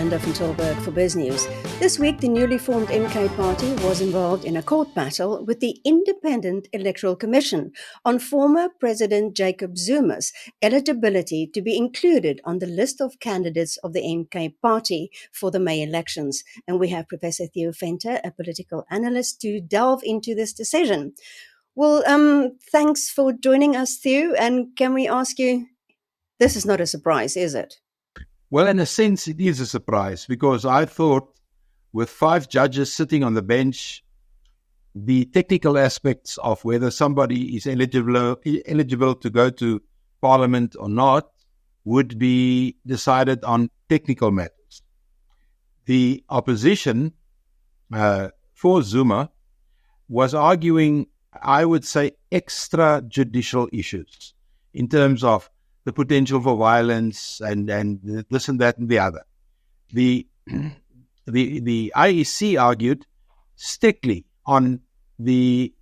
Amanda van Tilburg for Biznews. This week, the newly formed MK party was involved in a court battle with the Independent Electoral Commission on former President Jacob Zuma's eligibility to be included on the list of candidates of the MK party for the May elections. And we have Professor Theo Venter, a political analyst, to delve into this decision. Well, thanks for joining us, Theo. And can we ask you, this is not a surprise, is it? Well, in a sense, it is a surprise because I thought with 5 judges sitting on the bench, the technical aspects of whether somebody is eligible to go to Parliament or not would be decided on technical matters. The opposition for Zuma was arguing, I would say, extra-judicial issues in terms of the potential for violence and this and that and the other. The IEC argued strictly on the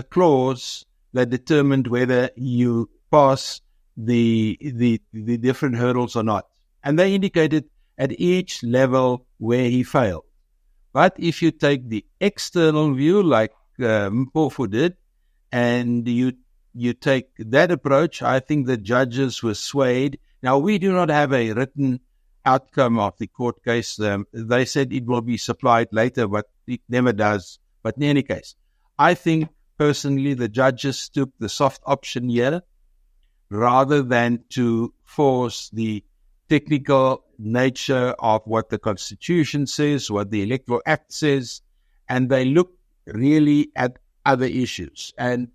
clause that determined whether you pass the different hurdles or not. And they indicated at each level where he failed. But if you take the external view, like uMkhonto did, and you take that approach, I think the judges were swayed. Now, we do not have a written outcome of the court case. They said it will be supplied later, but it never does. But in any case, I think personally the judges took the soft option here rather than to force the technical nature of what the Constitution says, what the Electoral Act says, and they look really at other issues. And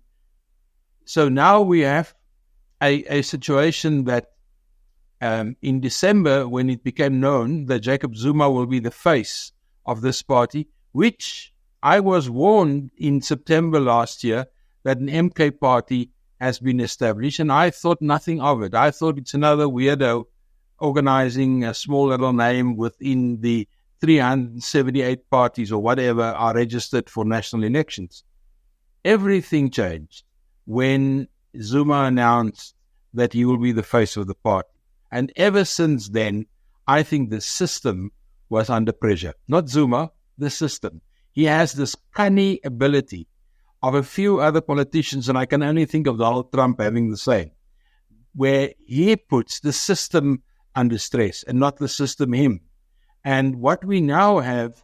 so now we have a situation that in December, when it became known that Jacob Zuma will be the face of this party, which I was warned in September last year that an MK party has been established, and I thought nothing of it. I thought it's another weirdo organizing a small little name within the 378 parties or whatever are registered for national elections. Everything changed when Zuma announced that he will be the face of the party. And ever since then, I think the system was under pressure. Not Zuma, the system. He has this cunning ability of a few other politicians, and I can only think of Donald Trump having the same, where he puts the system under stress and not the system him. And what we now have,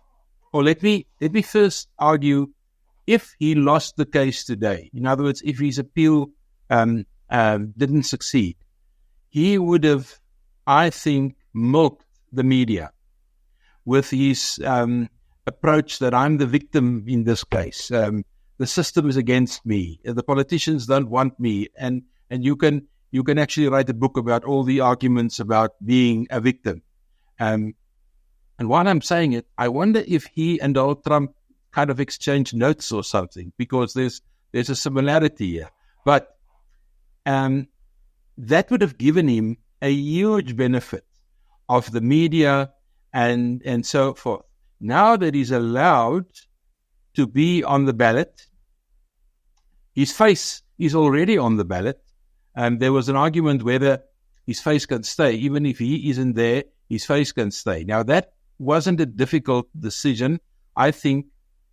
or let me first argue, if he lost the case today, in other words, if his appeal didn't succeed, he would have, I think, milked the media with his approach that I'm the victim in this case. The system is against me. The politicians don't want me. And you can actually write a book about all the arguments about being a victim. And while I'm saying it, I wonder if he and Donald Trump kind of exchange notes or something, because there's a similarity here. But that would have given him a huge benefit of the media and so forth. Now that he's allowed to be on the ballot, his face is already on the ballot. There was an argument whether his face can stay. Even if he isn't there, his face can stay. Now, that wasn't a difficult decision. I think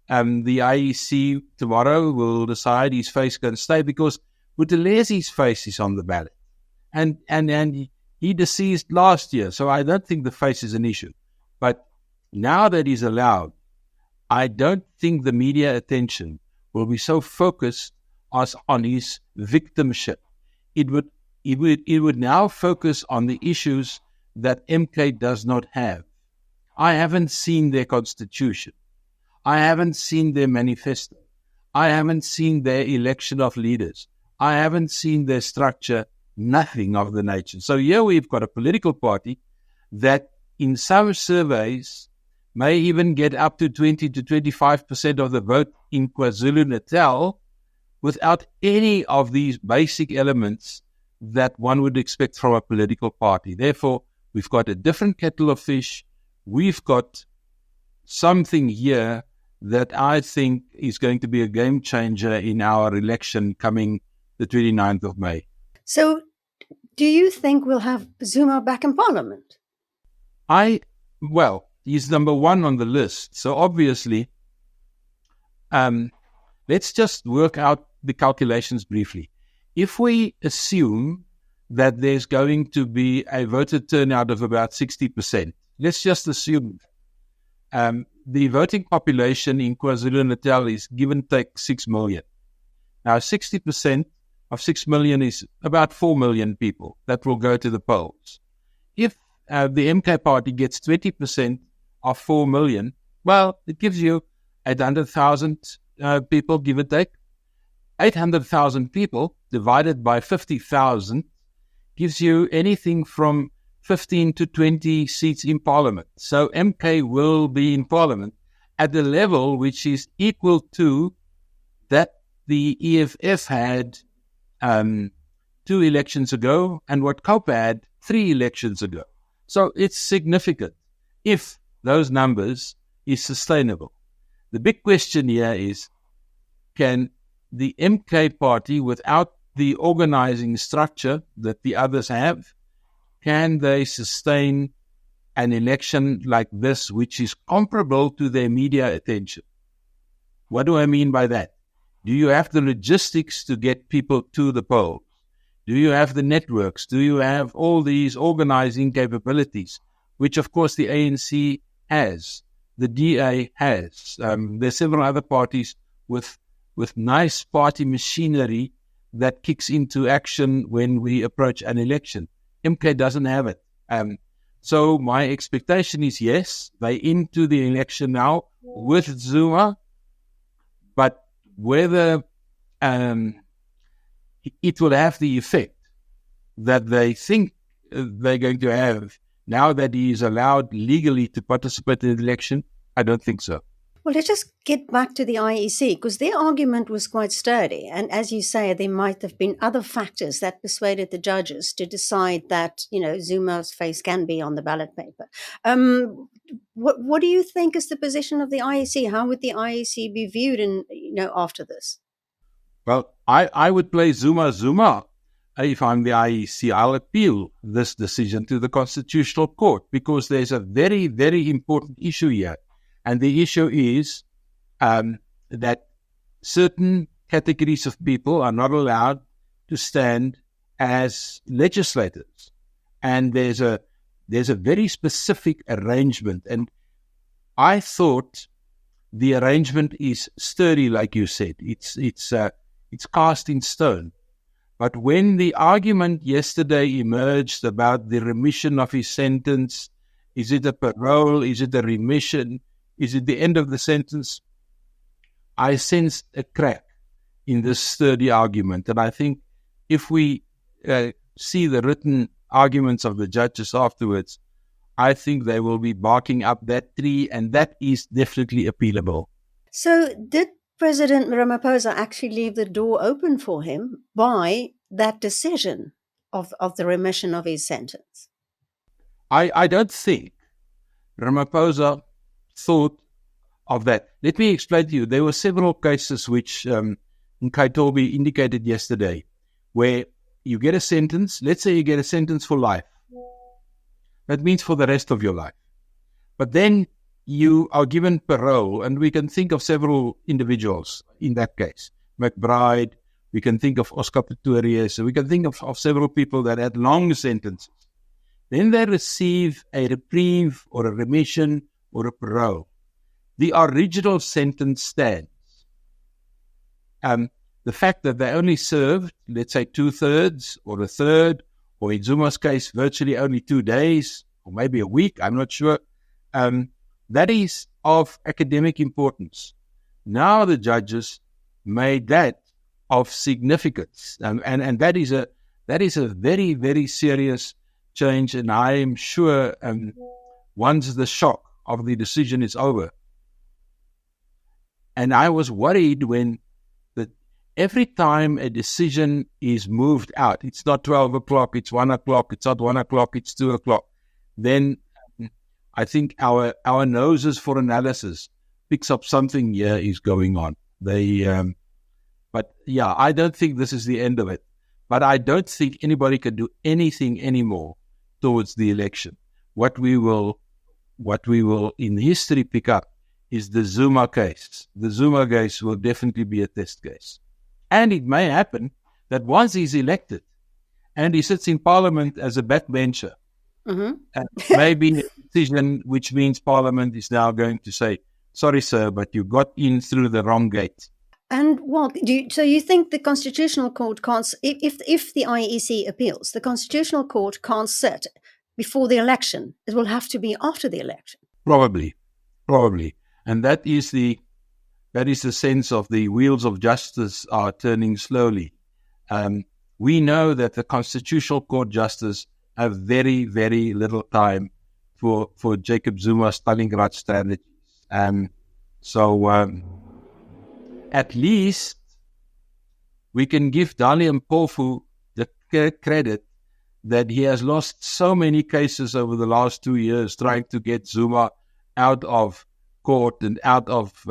the IEC tomorrow will decide his face can stay because Buthelezzi's face is on the ballot. And he deceased last year, so I don't think the face is an issue. But now that he's allowed, I don't think the media attention will be so focused on his victimship. It would now focus on the issues that MK does not have. I haven't seen their constitution. I haven't seen their manifesto. I haven't seen their election of leaders. I haven't seen their structure, nothing of the nature. So here we've got a political party that in some surveys may even get up to 20 to 25% of the vote in KwaZulu-Natal without any of these basic elements that one would expect from a political party. Therefore, we've got a different kettle of fish. We've got something here that I think is going to be a game changer in our election coming the 29th of May. So do you think we'll have Zuma back in Parliament? I Well, he's number one on the list. So obviously, let's just work out the calculations briefly. If we assume that there's going to be a voter turnout of about 60%, let's just assume the voting population in KwaZulu-Natal is give and take 6 million. Now, 60% of 6 million is about 4 million people that will go to the polls. If the MK party gets 20% of 4 million, well, it gives you 800,000 people, give or take. 800,000 people divided by 50,000 gives you anything from 15 to 20 seats in parliament. So MK will be in parliament at the level which is equal to that the EFF had 2 elections ago and what COPE had 3 elections ago. So it's significant if those numbers is sustainable. The big question here is, can the MK party, without the organizing structure that the others have, can they sustain an election like this, which is comparable to their media attention? What do I mean by that? Do you have the logistics to get people to the polls? Do you have the networks? Do you have all these organizing capabilities, which of course the ANC has, the DA has. There's several other parties with nice party machinery that kicks into action when we approach an election. MK doesn't have it. So my expectation is, yes, they're into the election now with Zuma, but whether it will have the effect that they think they're going to have now that he is allowed legally to participate in the election, I don't think so. Well, let's just get back to the IEC, because their argument was quite sturdy. And as you say, there might have been other factors that persuaded the judges to decide that, Zuma's face can be on the ballot paper. What do you think is the position of the IEC? How would the IEC be viewed after this? Well, I would play Zuma. If I'm the IEC, I'll appeal this decision to the Constitutional Court, because there's a very, very important issue here. And the issue is that certain categories of people are not allowed to stand as legislators. And there's a very specific arrangement. And I thought the arrangement is sturdy, like you said. It's cast in stone. But when the argument yesterday emerged about the remission of his sentence, is it a parole, is it a remission, is it the end of the sentence, I sensed a crack in this sturdy argument. And I think if we see the written arguments of the judges afterwards, I think they will be barking up that tree, and that is definitely appealable. So did President Ramaphosa actually leave the door open for him by that decision of the remission of his sentence? I don't think Ramaphosa thought of that. Let me explain to you. There were several cases which Nkaitobi indicated yesterday, where you get a sentence. Let's say you get a sentence for life. That means for the rest of your life. But then you are given parole, and we can think of several individuals in that case. McBride, we can think of Oscar Pistorius, we can think of several people that had long sentences. Then they receive a reprieve or a remission or a parole. The original sentence stands. The fact that they only served, let's say, 2/3 or a third, or in Zuma's case, virtually only 2 days, or maybe a week, I'm not sure, that is of academic importance. Now the judges made that of significance, and that is a very, very serious change. And I am sure once the shock of the decision is over, and I was worried when every time a decision is moved out, it's not 12 o'clock, it's 1 o'clock, it's not 1 o'clock, it's 2 o'clock, then I think our noses for analysis picks up something here is going on. But yeah, I don't think this is the end of it. But I don't think anybody can do anything anymore towards the election. What we will what we will in history pick up is the Zuma case. The Zuma case will definitely be a test case. And it may happen that once he's elected and he sits in Parliament as a backbencher, maybe a decision which means Parliament is now going to say, sorry, sir, but you got in through the wrong gate. And what so you think the Constitutional Court can't, if the IEC appeals, the Constitutional Court can't sit before the election? It will have to be after the election. Probably, and that is the sense of the wheels of justice are turning slowly. We know that the Constitutional Court justices have very, very little time for Jacob Zuma's Stalingrad strategies. At least we can give Dali Mpofu the credit that he has lost so many cases over the last 2 years trying to get Zuma out of court and out of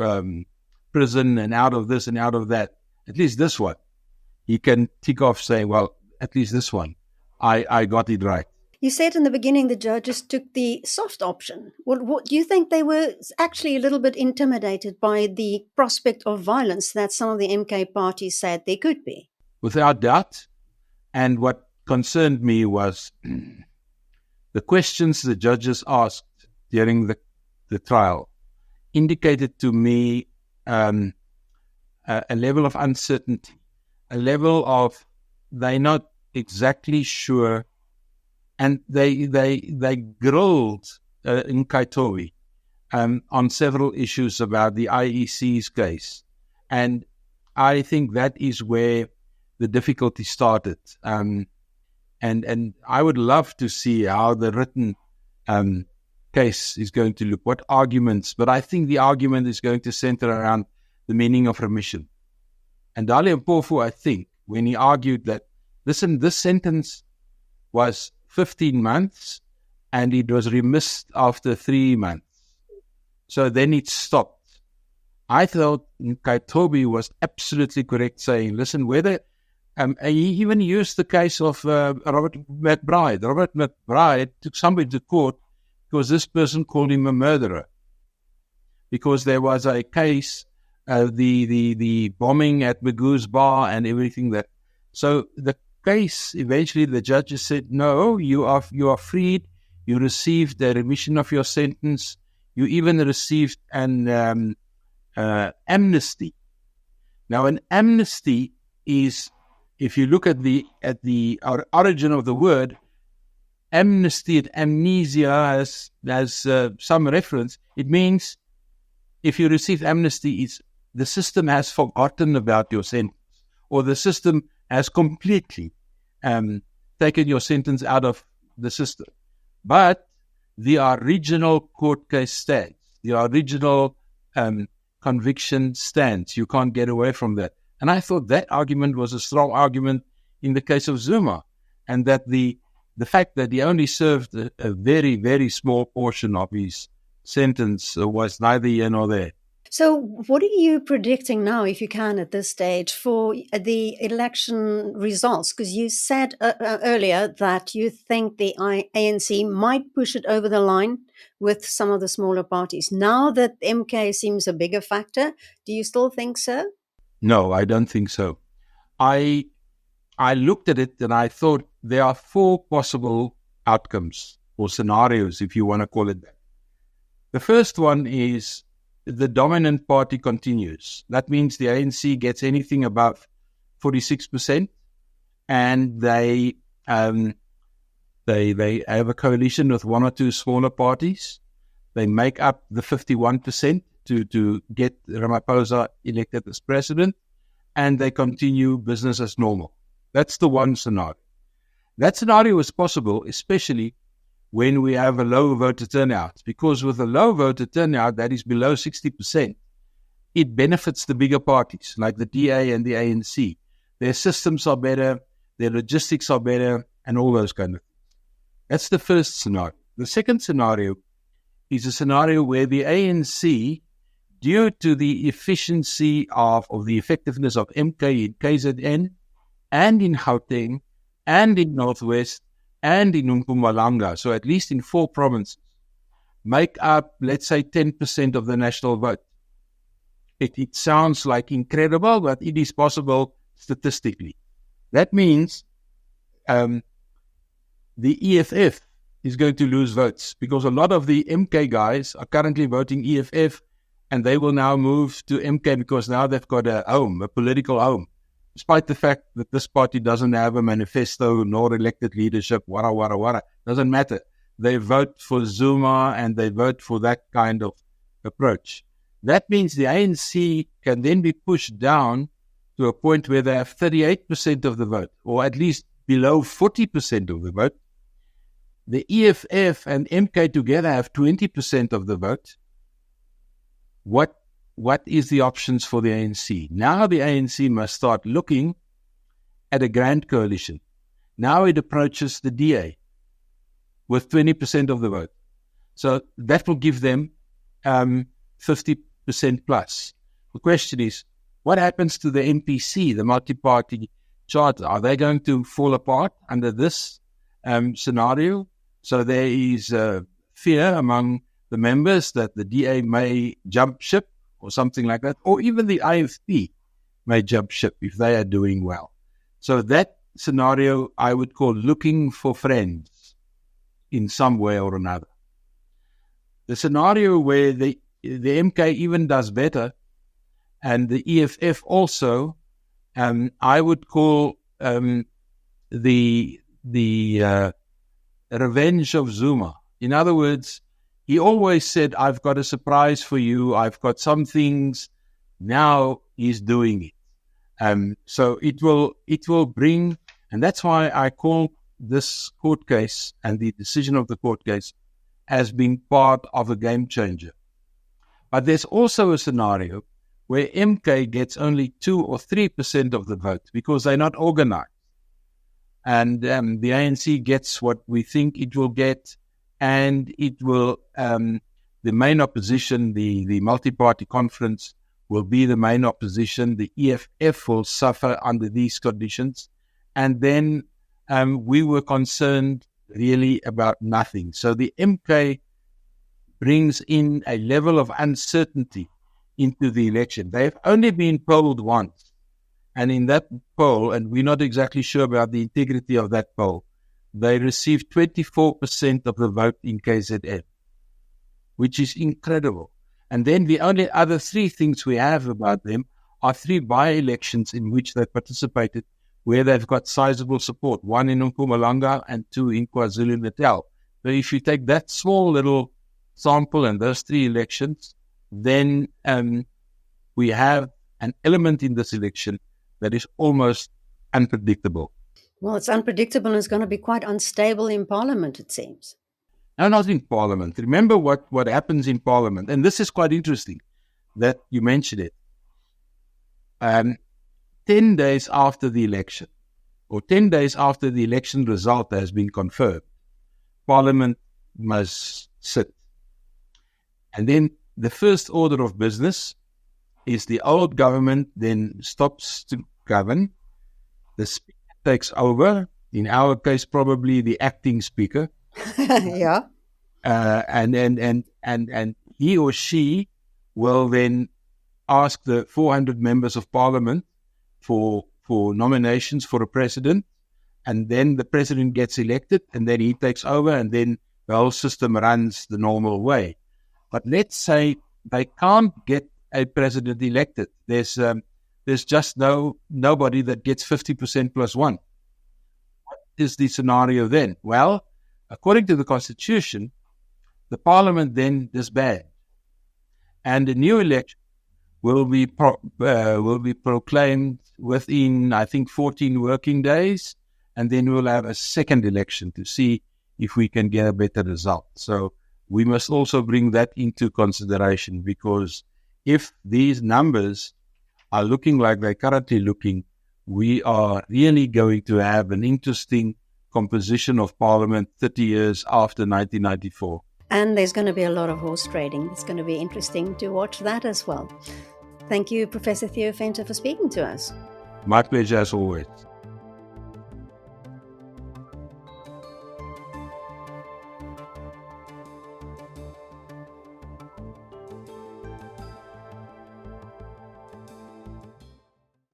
prison and out of this and out of that. At least this one, he can tick off saying, well, at least this one, I got it right. You said in the beginning the judges took the soft option. What do you think they were actually a little bit intimidated by the prospect of violence that some of the MK parties said there could be? Without doubt. And what concerned me was the questions the judges asked during the trial indicated to me a level of uncertainty, a level of they're not exactly sure. And they grilled uMkhonto on several issues about the IEC's case. And I think that is where the difficulty started. And I would love to see how the written case is going to look, what arguments. But I think the argument is going to center around the meaning of remission. And Dali Mpofu, I think, when he argued that, listen, this sentence was 15 months, and it was remissed after 3 months. So then it stopped. I thought uMkhonto was absolutely correct saying, listen, whether he even used the case of Robert McBride. Robert McBride took somebody to court because this person called him a murderer. Because there was a case, the bombing at Magoo's Bar and everything that. So the case, eventually the judges said, no, you are freed. You received the remission of your sentence. You even received an amnesty. Now, an amnesty is, if you look at the origin of the word, amnesty and amnesia has some reference. It means if you receive amnesty, it's the system has forgotten about your sentence, or the system has completely taken your sentence out of the system. But the original court case stands. The original conviction stands. You can't get away from that. And I thought that argument was a strong argument in the case of Zuma, and that the fact that he only served a very, very small portion of his sentence was neither here nor there. So what are you predicting now, if you can, at this stage, for the election results? Because you said earlier that you think the ANC might push it over the line with some of the smaller parties. Now that MK seems a bigger factor, do you still think so? No, I don't think so. I looked at it and I thought there are 4 possible outcomes or scenarios, if you want to call it that. The first one is the dominant party continues. That means the ANC gets anything above 46%, and they have a coalition with 1 or 2 smaller parties. They make up the 51% to get Ramaphosa elected as president, and they continue business as normal. That's the one scenario. That scenario is possible, especially when we have a low voter turnout, because with a low voter turnout that is below 60%, it benefits the bigger parties like the DA and the ANC. Their systems are better, their logistics are better, and all those kind of things. That's the first scenario. The second scenario is a scenario where the ANC, due to the efficiency of the effectiveness of MK in KZN and in Gauteng and in Northwest and in Mpumalanga, so at least in 4 provinces, make up, let's say, 10% of the national vote. It sounds like incredible, but it is possible statistically. That means the EFF is going to lose votes because a lot of the MK guys are currently voting EFF, and they will now move to MK because now they've got a home, a political home, despite the fact that this party doesn't have a manifesto nor elected leadership, doesn't matter. They vote for Zuma and they vote for that kind of approach. That means the ANC can then be pushed down to a point where they have 38% of the vote, or at least below 40% of the vote. The EFF and MK together have 20% of the vote. What is the options for the ANC? Now the ANC must start looking at a grand coalition. Now it approaches the DA with 20% of the vote. So that will give them 50% plus. The question is, what happens to the MPC, the multi-party charter? Are they going to fall apart under this scenario? So there is fear among the members that the DA may jump ship or something like that, or even the IFP may jump ship if they are doing well. So that scenario I would call looking for friends in some way or another. The scenario where the MK even does better and the EFF also, I would call the revenge of Zuma. In other words, he always said, I've got a surprise for you. I've got some things. Now he's doing it. So it will bring, and that's why I call this court case and the decision of the court case as being part of a game changer. But there's also a scenario where MK gets only 2 or 3% of the vote because they're not organized. And the ANC gets what we think it will get, and it will, the main opposition, the multi-party conference will be the main opposition. The EFF will suffer under these conditions. And then we were concerned really about nothing. So the MK brings in a level of uncertainty into the election. They've only been polled once. And in that poll, and we're not exactly sure about the integrity of that poll, they received 24% of the vote in KZN, which is incredible. And then the only other 3 things we have about them are 3 by-elections in which they participated, where they've got sizable support, 1 in Mpumalanga and 2 in KwaZulu-Natal. So if you take that small little sample and those 3 elections, then we have an element in this election that is almost unpredictable. Well, it's unpredictable and it's going to be quite unstable in Parliament, it seems. No, not in Parliament. Remember what happens in Parliament. And this is quite interesting that you mentioned it. 10 days after the election, or 10 days after the election result has been confirmed, Parliament must sit. And then the first order of business is the old government then stops to govern. The speaker takes over, in our case probably the acting speaker. Yeah. And he or she will then ask the 400 members of Parliament for nominations for a president, and then the president gets elected, and then he takes over, and then the whole system runs the normal way. But let's say they can't get a president elected. There's just nobody that gets 50% plus 1. What is the scenario then? Well, according to the Constitution, the Parliament then disbands, and a new election will be proclaimed within, I think, 14 working days, and then we'll have a second election to see if we can get a better result. So we must also bring that into consideration, because if these numbers are looking like they're currently looking, we are really going to have an interesting composition of Parliament 30 years after 1994. And there's going to be a lot of horse trading. It's going to be interesting to watch that as well. Thank you, Professor Theo Venter, for speaking to us. My pleasure as always.